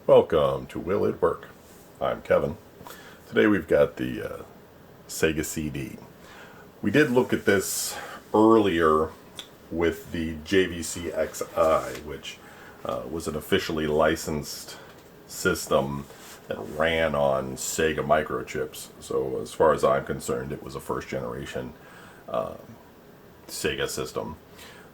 Welcome to Will It Work? I'm Kevin. Today we've got the Sega CD. We did look at this earlier with the JVC XI, which was an officially licensed system that ran on Sega microchips. So as far as I'm concerned, it was a first generation Sega system.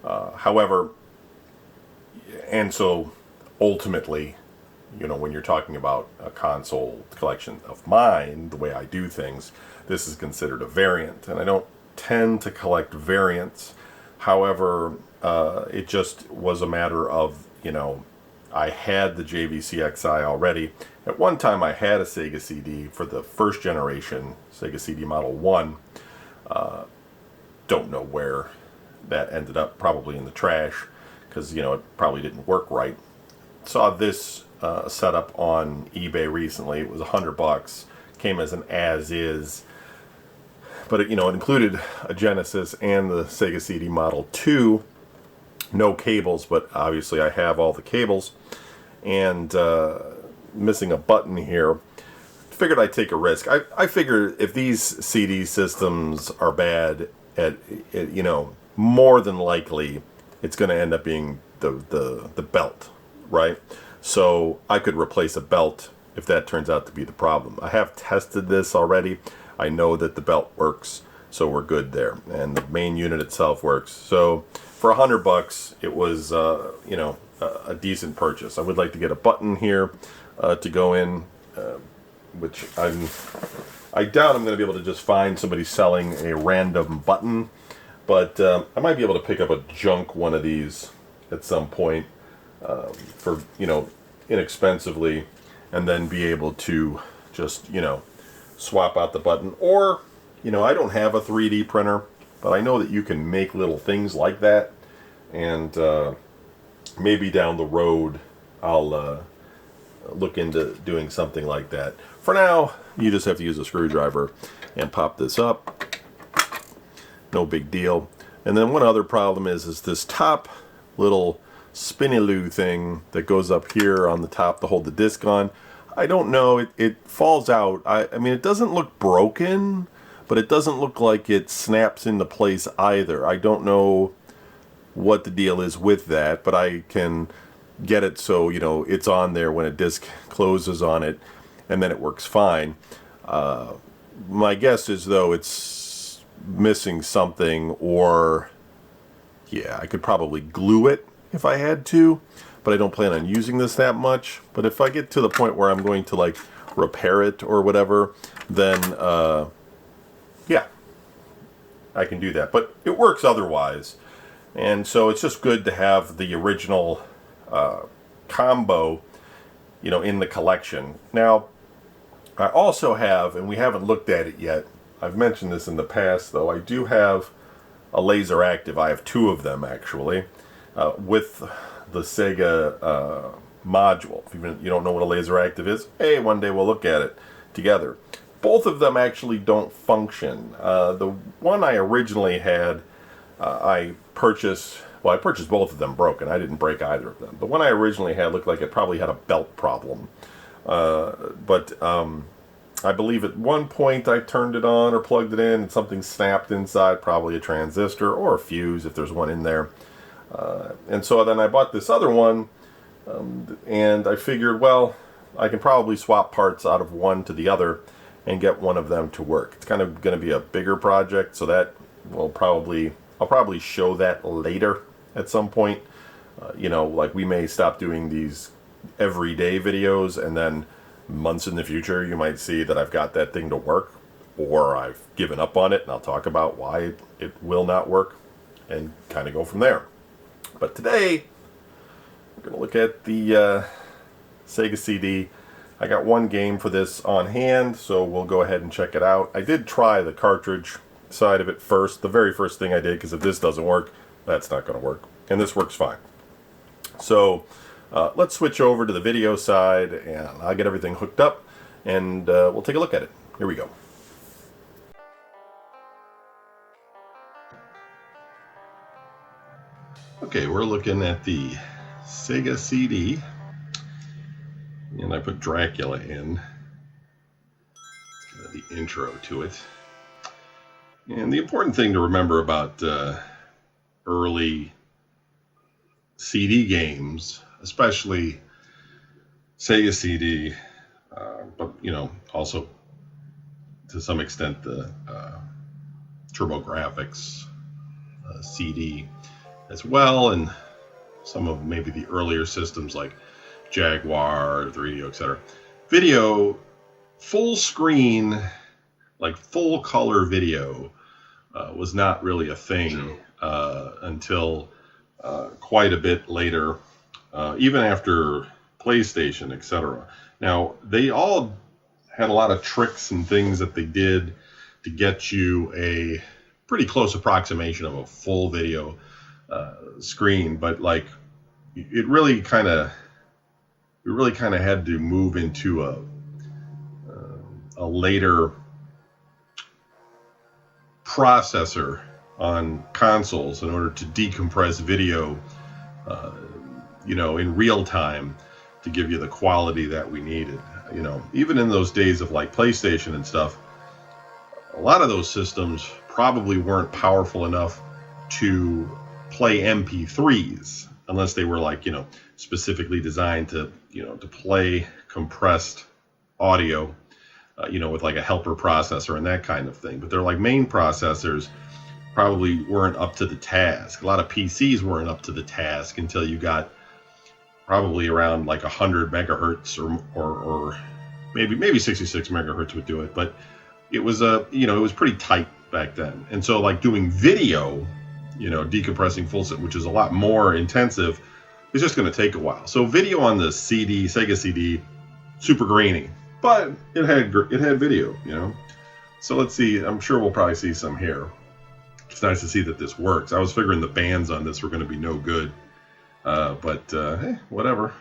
However, and so ultimately, you know, when you're talking about a console collection of mine, the way I do things, this is considered a variant. And I don't tend to collect variants. However, it just was a matter of, you know, I had the JVC XI already. At one time I had a Sega CD for the first generation, Sega CD Model 1. Don't know where that ended up, probably in the trash, because, you know, it probably didn't work right. Saw this setup on eBay recently. It was $100. Came as an as-is, but it, you know, it included a Genesis and the Sega CD Model 2. No cables, but obviously I have all the cables, and missing a button here. Figured I'd take a risk. I figure if these CD systems are bad, you know, more than likely it's going to end up being the belt, right? So I could replace a belt if that turns out to be the problem. I have tested this already. I know that the belt works, so we're good there. And the main unit itself works. So for $100, it was, you know, a decent purchase. I would like to get a button here to go in, which I doubt I'm going to be able to just find somebody selling a random button. But I might be able to pick up a junk one of these at some point. For, you know, inexpensively, and then be able to just, you know, swap out the button. Or, you know, I don't have a 3D printer, but I know that you can make little things like that, and maybe down the road I'll look into doing something like that. For now, you just have to use a screwdriver and pop this up. No big deal. And then one other problem is this top little spinny-loo thing that goes up here on the top to hold the disc on. I don't know, it falls out. I mean, it doesn't look broken, but it doesn't look like it snaps into place either. I don't know what the deal is with that, but I can get it so, you know, it's on there when a disc closes on it, and then it works fine. My guess is, though, it's missing something, or yeah, I could probably glue it if I had to, but I don't plan on using this that much. But if I get to the point where I'm going to, like, repair it or whatever, then yeah, I can do that. But it works otherwise, and so it's just good to have the original combo, you know, in the collection. Now, I also have, and we haven't looked at it yet, I've mentioned this in the past though, I do have a laser active. I have two of them actually. With the Sega module. If you don't know what a laser active is, hey, one day we'll look at it together. Both of them actually don't function. The one I originally had, I purchased both of them broken. I didn't break either of them. The one I originally had looked like it probably had a belt problem. But I believe at one point I turned it on or plugged it in and something snapped inside, probably a transistor or a fuse if there's one in there. And so then I bought this other one, and I figured, well, I can probably swap parts out of one to the other and get one of them to work. It's kind of going to be a bigger project, so that I'll probably show that later at some point. You know, like we may stop doing these everyday videos, and then months in the future you might see that I've got that thing to work, or I've given up on it, and I'll talk about why it will not work and kind of go from there. But today, we're going to look at the Sega CD. I got one game for this on hand, so we'll go ahead and check it out. I did try the cartridge side of it first, the very first thing I did, because if this doesn't work, that's not going to work. And this works fine. So let's switch over to the video side, and I'll get everything hooked up, and we'll take a look at it. Here we go. Okay, we're looking at the Sega CD. And I put Dracula in. The intro to it. And the important thing to remember about early CD games, especially Sega CD, but also to some extent the TurboGrafx CD as well, and some of maybe the earlier systems like Jaguar, 3DO, etc. Video, full screen, like full color video, was not really a thing until quite a bit later, even after PlayStation, etc. Now, they all had a lot of tricks and things that they did to get you a pretty close approximation of a full video screen, but like it really kind of had to move into a later processor on consoles in order to decompress video, in real time to give you the quality that we needed. Even in those days of like PlayStation and stuff, a lot of those systems probably weren't powerful enough to play MP3s unless they were like, specifically designed to, to play compressed audio, with like a helper processor and that kind of thing. But they're like main processors probably weren't up to the task. A lot of PCs weren't up to the task until you got probably around like 100 megahertz or maybe 66 megahertz would do it. But it was it was pretty tight back then. And so like doing video, decompressing full set, which is a lot more intensive, is just going to take a while. So video on the Sega CD, super grainy, but it had video, So let's see. I'm sure we'll probably see some here. It's nice to see that this works. I was figuring the bands on this were going to be no good, but hey, whatever.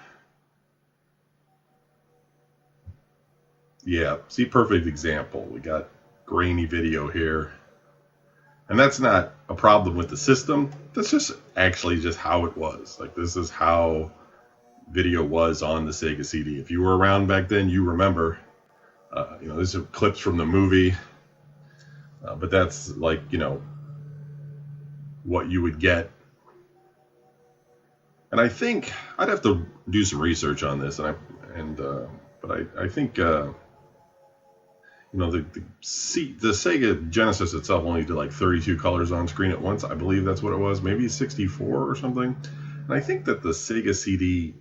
Yeah, see, perfect example. We got grainy video here. And that's not a problem with the system. That's just actually just how it was. Like, this is how video was on the Sega CD. If you were around back then, you remember. These are clips from the movie. But that's like, what you would get. And I think I'd have to do some research on this. But I think the Sega Genesis itself only did like 32 colors on screen at once. I believe that's what it was, maybe 64 or something. And I think that the Sega CD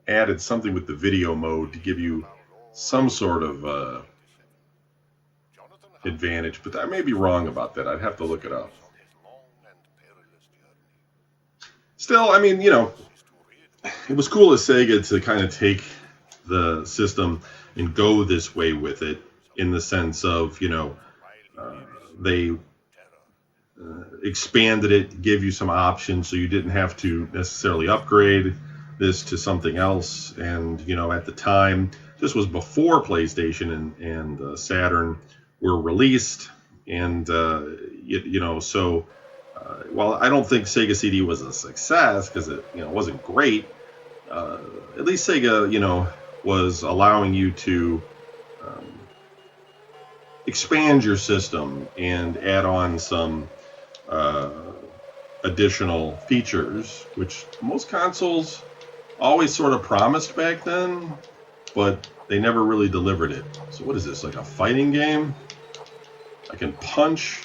added something with the video mode to give you some sort of advantage, but I may be wrong about that. I'd have to look it up. Still, I mean, it was cool of Sega to kind of take the system and go this way with it, in the sense of, they expanded it, gave you some options so you didn't have to necessarily upgrade this to something else. And, at the time, this was before PlayStation and Saturn were released. And, so while I don't think Sega CD was a success because it, wasn't great, at least Sega, was allowing you to expand your system and add on some additional features, which most consoles always sort of promised back then, but they never really delivered it. So what is this, like a fighting game? I can punch.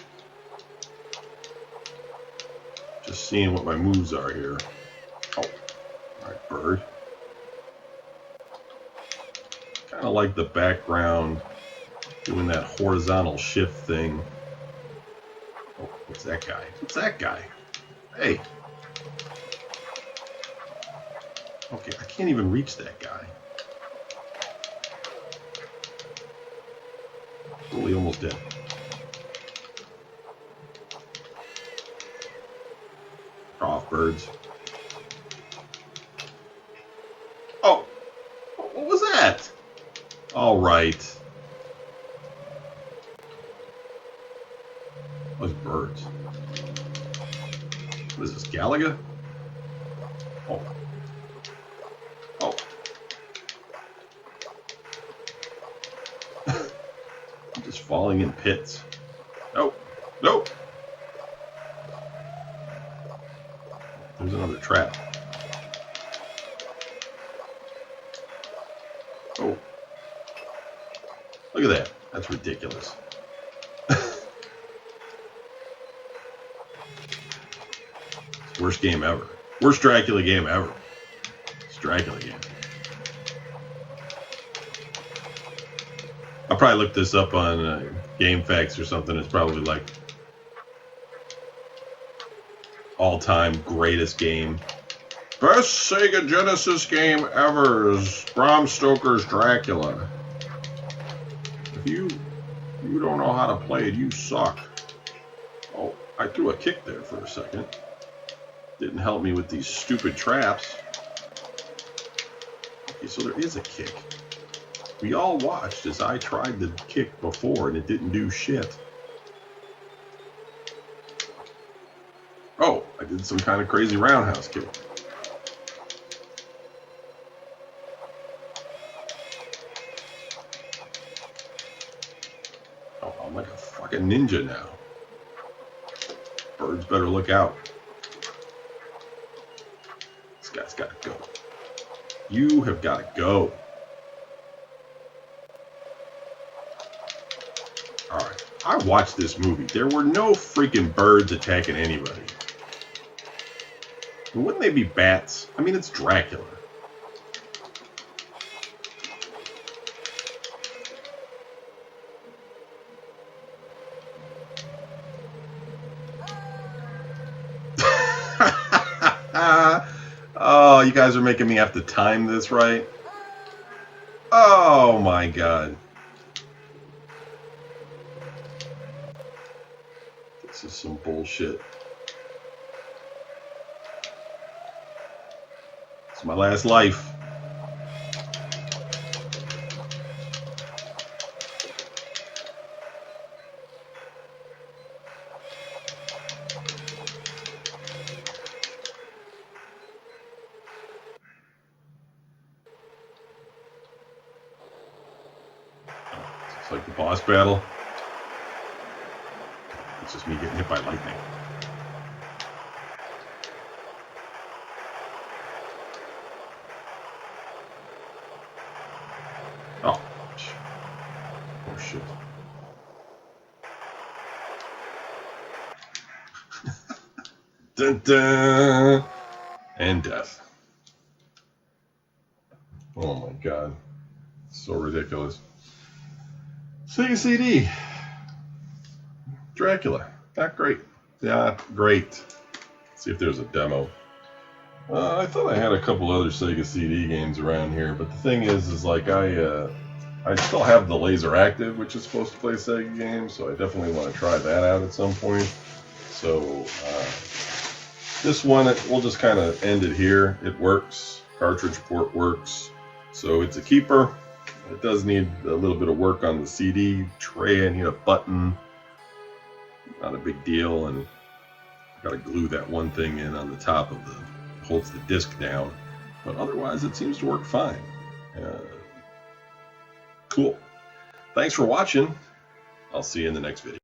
Just seeing what my moves are here. Oh, all right, bird. Kind of like the background doing that horizontal shift thing. Oh, what's that guy? What's that guy? Hey. Okay, I can't even reach that guy. Totally almost dead. Off, birds. Oh, what was that? All right. Those birds. What is this, Galaga? Oh. Oh. just falling in pits. Nope. Nope. There's another trap. Oh. Look at that. That's ridiculous. Worst game ever. Worst Dracula game ever. It's Dracula game. I'll probably look this up on Game Facts or something. It's probably like all-time greatest game. Best Sega Genesis game ever is Bram Stoker's Dracula. If you don't know how to play it, you suck. Oh, I threw a kick there for a second. Didn't help me with these stupid traps. Okay, so there is a kick. We all watched as I tried the kick before and it didn't do shit. Oh, I did some kind of crazy roundhouse kick. Oh, I'm like a fucking ninja now. Birds better look out. This guy's got to go. You have got to go. Alright, I watched this movie. There were no freaking birds attacking anybody. Wouldn't they be bats? I mean, it's Dracula. Oh, you guys are making me have to time this right. Oh my god. This is some bullshit. It's my last life. It's like the boss battle. It's just me getting hit by lightning. Oh. Oh shit. Dun dun. And death. Oh my god. So ridiculous. Sega CD. Dracula. Not great. Not great. Let's see if there's a demo. I thought I had a couple other Sega CD games around here, but the thing is like I still have the Laser Active, which is supposed to play Sega games, so I definitely want to try that out at some point. So this one, we'll just kind of end it here. It works. Cartridge port works. So it's a keeper. It does need a little bit of work on the CD tray. I need a button. Not a big deal, and I've got to glue that one thing in on the top of the holds the disc down. But otherwise, it seems to work fine. Cool. Thanks for watching. I'll see you in the next video.